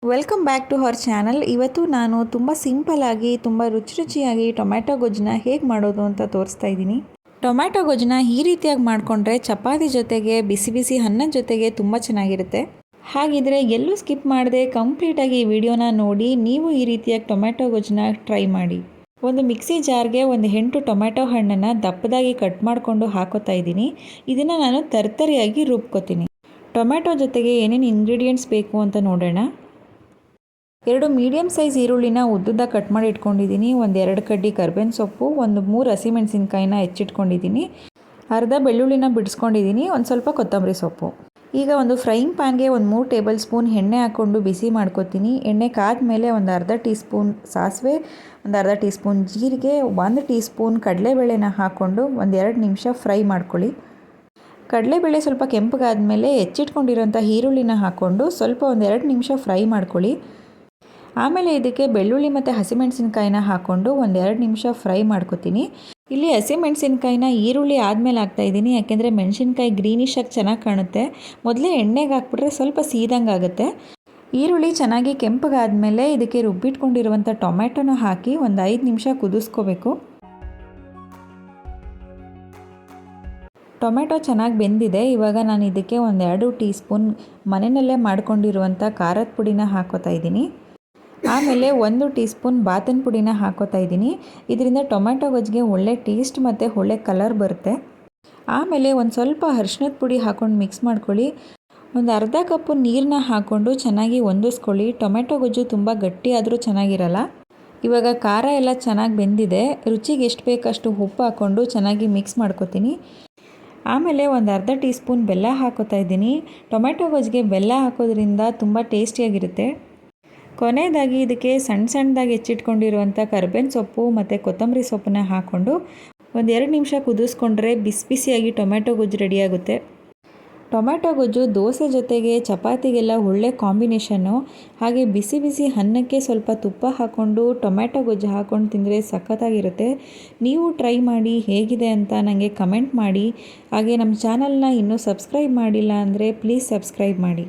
Welcome back to our channel. ಇವತ್ತು ನಾನು ತುಂಬ ಸಿಂಪಲ್ಲಾಗಿ ತುಂಬ ರುಚಿಯಾಗಿ ಟೊಮ್ಯಾಟೊ ಗೊಜ್ಜನ್ನ ಹೇಗೆ ಮಾಡೋದು ಅಂತ ತೋರಿಸ್ತಾ ಇದ್ದೀನಿ. ಟೊಮ್ಯಾಟೊ ಗೊಜ್ಜನ್ನ ಈ ರೀತಿಯಾಗಿ ಮಾಡಿಕೊಂಡ್ರೆ ಚಪಾತಿ ಜೊತೆಗೆ ಬಿಸಿ ಬಿಸಿ ಅನ್ನದ ಜೊತೆಗೆ ತುಂಬ ಚೆನ್ನಾಗಿರುತ್ತೆ. ಹಾಗಿದ್ರೆ ಎಲ್ಲೂ ಸ್ಕಿಪ್ ಮಾಡದೆ ಕಂಪ್ಲೀಟಾಗಿ ಈ ವಿಡಿಯೋನ ನೋಡಿ ನೀವು ಈ ರೀತಿಯಾಗಿ ಟೊಮ್ಯಾಟೊ ಗೊಜ್ಜನ್ನ ಟ್ರೈ ಮಾಡಿ. ಒಂದು ಮಿಕ್ಸಿ ಜಾರ್ಗೆ ಒಂದು 8 ಟೊಮ್ಯಾಟೊ ಹಣ್ಣನ್ನು ದಪ್ಪದಾಗಿ ಕಟ್ ಮಾಡಿಕೊಂಡು ಹಾಕೋತಾ ಇದ್ದೀನಿ. ಇದನ್ನು ನಾನು ತರ್ತರಿಯಾಗಿ ರುಬ್ಕೋತೀನಿ. ಟೊಮ್ಯಾಟೊ ಜೊತೆಗೆ ಏನೇನು ಇಂಗ್ರೀಡಿಯೆಂಟ್ಸ್ ಬೇಕು ಅಂತ ನೋಡೋಣ. 2 ಮೀಡಿಯಮ್ ಸೈಜ್ ಈರುಳ್ಳಿನ ಉದ್ದುದ್ದ ಕಟ್ ಮಾಡಿ ಇಟ್ಕೊಂಡಿದ್ದೀನಿ. 1-2 ಕಡ್ಡಿ ಕರ್ಬೇವಿನ ಸೊಪ್ಪು, 3 ಹಸಿಮೆಣಸಿನ್ಕಾಯಿನ ಹೆಚ್ಚಿಟ್ಕೊಂಡಿದ್ದೀನಿ. ಅರ್ಧ ಬೆಳ್ಳುಳ್ಳಿನ ಬಿಡಿಸ್ಕೊಂಡಿದ್ದೀನಿ. ಒಂದು ಸ್ವಲ್ಪ ಕೊತ್ತಂಬರಿ ಸೊಪ್ಪು. ಈಗ ಒಂದು ಫ್ರೈಯಿಂಗ್ ಪ್ಯಾನ್ಗೆ 3 ಟೇಬಲ್ ಸ್ಪೂನ್ ಎಣ್ಣೆ ಹಾಕ್ಕೊಂಡು ಬಿಸಿ ಮಾಡ್ಕೊತೀನಿ. ಎಣ್ಣೆ ಕಾದ್ಮೇಲೆ ಒಂದು ಅರ್ಧ ಟೀ ಸ್ಪೂನ್ ಸಾಸಿವೆ, ಒಂದು ಅರ್ಧ ಟೀ ಸ್ಪೂನ್ ಜೀರಿಗೆ, 1 ಟೀ ಸ್ಪೂನ್ ಕಡಲೆಬೇಳೆನ ಹಾಕ್ಕೊಂಡು 1-2 ನಿಮಿಷ ಫ್ರೈ ಮಾಡ್ಕೊಳ್ಳಿ. ಕಡಲೆಬೇಳೆ ಸ್ವಲ್ಪ ಕೆಂಪಗಾದ್ಮೇಲೆ ಹೆಚ್ಚಿಟ್ಕೊಂಡಿರೋಂಥ ಈರುಳ್ಳಿನ ಹಾಕ್ಕೊಂಡು ಸ್ವಲ್ಪ 1-2 ನಿಮಿಷ ಫ್ರೈ ಮಾಡ್ಕೊಳ್ಳಿ. ಆಮೇಲೆ ಇದಕ್ಕೆ ಬೆಳ್ಳುಳ್ಳಿ ಮತ್ತು ಹಸಿಮೆಣಸಿನ್ಕಾಯಿನ ಹಾಕ್ಕೊಂಡು 1-2 ನಿಮಿಷ ಫ್ರೈ ಮಾಡ್ಕೊತೀನಿ. ಇಲ್ಲಿ ಹಸಿಮೆಣಸಿನ್ಕಾಯಿನ ಈರುಳ್ಳಿ ಆದಮೇಲೆ ಹಾಕ್ತಾಯಿದ್ದೀನಿ, ಯಾಕೆಂದರೆ ಮೆಣಸಿನ್ಕಾಯಿ ಗ್ರೀನಿಶಾಗಿ ಚೆನ್ನಾಗಿ ಕಾಣುತ್ತೆ. ಮೊದಲೇ ಎಣ್ಣೆಗೆ ಹಾಕ್ಬಿಟ್ರೆ ಸ್ವಲ್ಪ ಸೀದಂಗೆ ಆಗುತ್ತೆ. ಈರುಳ್ಳಿ ಚೆನ್ನಾಗಿ ಕೆಂಪಗಾದ್ಮೇಲೆ ಇದಕ್ಕೆ ರುಬ್ಬಿಟ್ಕೊಂಡಿರುವಂಥ ಟೊಮ್ಯಾಟೊನ ಹಾಕಿ ಒಂದು 5 ನಿಮಿಷ ಕುದಿಸ್ಕೋಬೇಕು. ಟೊಮೆಟೊ ಚೆನ್ನಾಗಿ ಬೆಂದಿದೆ. ಇವಾಗ ನಾನು ಇದಕ್ಕೆ 1-2 ಟೀ ಸ್ಪೂನ್ ಮನೆಯಲ್ಲೇ ಮಾಡ್ಕೊಂಡಿರುವಂಥ ಖಾರದ ಪುಡಿನ ಹಾಕೋತಾ ಇದ್ದೀನಿ. ಆಮೇಲೆ 1 ಟೀ ಸ್ಪೂನ್ ಬಾತನ ಪುಡಿನ ಹಾಕೋತಾ ಇದ್ದೀನಿ. ಇದರಿಂದ ಟೊಮ್ಯಾಟೊ ಗೊಜ್ಜಿಗೆ ಒಳ್ಳೆ ಟೇಸ್ಟ್ ಮತ್ತು ಒಳ್ಳೆ ಕಲರ್ ಬರುತ್ತೆ. ಆಮೇಲೆ ಒಂದು ಸ್ವಲ್ಪ ಅರಿಶಿಣದ ಪುಡಿ ಹಾಕ್ಕೊಂಡು ಮಿಕ್ಸ್ ಮಾಡ್ಕೊಳ್ಳಿ. ಒಂದು ಅರ್ಧ ಕಪ್ಪು ನೀರನ್ನ ಹಾಕ್ಕೊಂಡು ಚೆನ್ನಾಗಿ ಹೊಂದಿಸ್ಕೊಳ್ಳಿ. ಟೊಮೆಟೊ ಗೊಜ್ಜು ತುಂಬ ಗಟ್ಟಿ ಆದರೂ ಚೆನ್ನಾಗಿರಲ್ಲ. ಇವಾಗ ಖಾರ ಎಲ್ಲ ಚೆನ್ನಾಗಿ ಬೆಂದಿದೆ. ರುಚಿಗೆ ಎಷ್ಟು ಬೇಕಷ್ಟು ಉಪ್ಪು ಹಾಕ್ಕೊಂಡು ಚೆನ್ನಾಗಿ ಮಿಕ್ಸ್ ಮಾಡ್ಕೊತೀನಿ. ಆಮೇಲೆ ಒಂದು ಅರ್ಧ ಟೀ ಸ್ಪೂನ್ ಬೆಲ್ಲ ಹಾಕೋತಾ ಇದ್ದೀನಿ. ಟೊಮೆಟೊ ಗೊಜ್ಜಿಗೆ ಬೆಲ್ಲ ಹಾಕೋದ್ರಿಂದ ತುಂಬ ಟೇಸ್ಟಿಯಾಗಿರುತ್ತೆ. ಕೊನೆಯದಾಗಿ ಇದಕ್ಕೆ ಸಣ್ಣದಾಗಿ ಹೆಚ್ಚಿಟ್ಕೊಂಡಿರುವಂಥ ಕರ್ಬೇವಿನ ಸೊಪ್ಪು ಮತ್ತು ಕೊತ್ತಂಬರಿ ಸೊಪ್ಪನ್ನ ಹಾಕ್ಕೊಂಡು 1-2 ನಿಮಿಷ ಕುದಿಸ್ಕೊಂಡ್ರೆ ಬಿಸಿ ಬಿಸಿಯಾಗಿ ಟೊಮೆಟೊ ಗೊಜ್ಜು ರೆಡಿಯಾಗುತ್ತೆ. ಟೊಮೆಟೊ ಗೊಜ್ಜು ದೋಸೆ ಜೊತೆಗೆ ಚಪಾತಿಗೆಲ್ಲ ಒಳ್ಳೆ ಕಾಂಬಿನೇಷನ್ನು. ಹಾಗೆ ಬಿಸಿ ಬಿಸಿ ಅನ್ನಕ್ಕೆ ಸ್ವಲ್ಪ ತುಪ್ಪ ಹಾಕ್ಕೊಂಡು ಟೊಮೆಟೊ ಗೊಜ್ಜು ಹಾಕ್ಕೊಂಡು ತಿಂದರೆ ಸಖತ್ತಾಗಿರುತ್ತೆ. ನೀವು ಟ್ರೈ ಮಾಡಿ ಹೇಗಿದೆ ಅಂತ ನನಗೆ ಕಮೆಂಟ್ ಮಾಡಿ. ಹಾಗೆ ನಮ್ಮ ಚಾನಲ್ನ ಇನ್ನೂ ಸಬ್ಸ್ಕ್ರೈಬ್ ಮಾಡಿಲ್ಲ ಅಂದರೆ ಪ್ಲೀಸ್ ಸಬ್ಸ್ಕ್ರೈಬ್ ಮಾಡಿ.